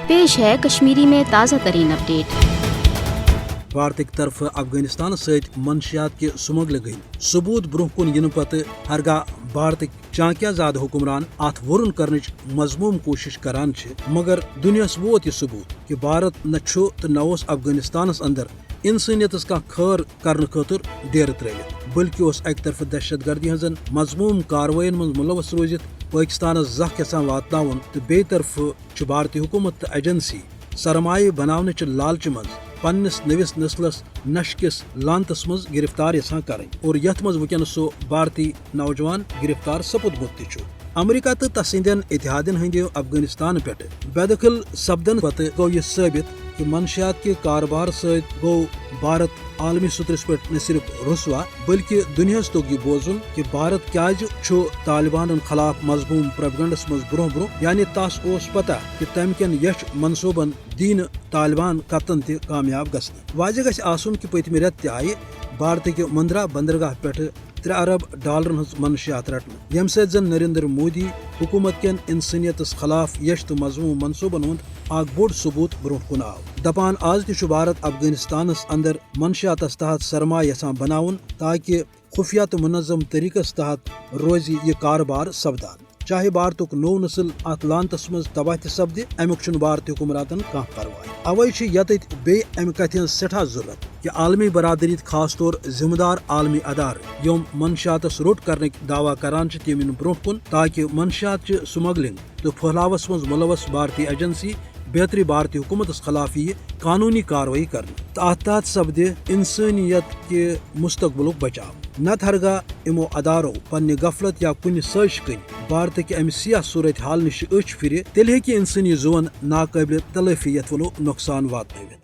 پیش ہے کشمیری میں تازہ ترین اپڈیٹ۔ بھارت کی طرف افغانستان ست منشیات کی سمگلنگ ہند ثبوت برہ کن ین پتہ ہرگاہ بھارت چانکیہ زاد حکمران ات ورن کرنچ مضموم کوشش کران مگر دنیاس ووت یہ ثبوت کہ بھارت نہ تو نہ افغانستانس اندر انسانیت کا خیر کرنے خاطر ڈیر ترت بلکہ اس اک طرف دہشت گردی ہزن مضموم کاروائین من ملوث روزت پاکستانس زخ یژھان واتناون تو بی طرف بھارتی حکومت تو ایجنسی سرمایہ بنانے چہ لالچ مز پنس نوس نسلس نش کس لانتس مز گرفتار یژھان کریں اور یت مز ونکس سو بھارتی نوجوان گرفتار سپدمت تہ امریکہ تو تس ہندین اتحادن ہند افغانستان پہ بے دخل سپدن پتہ گو یہ ثابت کہ منشیات کے کاروبار ست گو بھارت عالمی سطرس پہ نہ صرف رسوا بلکہ دنیاس توگ یہ بوزن کہ بھارت کیازِ طالبان خلاف مضموم پروپیگنڈس مز برہ برہ یعنی تس اوس پتہ کہ تم کن یچ منصوبن دین طالبان قتن تہ کامیاب گھن واضح گھس آسن کہ پتمہ رت تہ آئی بھارت کے مندرا بندرگاہ پہ $3 ارب ہز منشیات رٹنے یم سۭتۍ زن نریندر مودی حکومت کین انسانیتس خلاف یش تو مضموم منصوبن ہند اخ بوڑ ثبوت برہ کن آو دپان آز تہ بھارت افغانستانس اندر منشیاتس تحت سرمایہ یژھان بناون تاکہ خفیہ تو منظم طریقس تحت روزی یہ کاربار سپدان چاہے بھارتک نو نسل ات لانتس مز تباہ تہ سپدِ امیک چھ بھارتی حکمراتن کھانا پرواہ اوے یتھ بیٚیہِ امہ کتھ ہٕنٛز سٹھاہ ضرورت کہ عالمی برادری خاص طور ذمہ دار عالمی ادارٕ یم منشیاتس روٚٹ کرنٕکۍ دعویٰ کران تم ین برونٛہہ کُن تاکہ منشیات چہ سمگلنگ تو پھہلاوس مز ملوث بھارتی ایجنسی بہتری بھارتی حکومتس خلاف یہ قانونی کاروائی کرنے تو ات تحت سپدِ انسانیت کے مستقبلک بچاؤ نت ہرگاہ امو ادارو پنہ غفلت یا کن سازش کن بھارت کہ امہ سیاہ صورت حال نش اچھ پھر تیل ہیکہ انسانی زون ناقابل تلافی یت ولو نقصان واتنٲوِتھ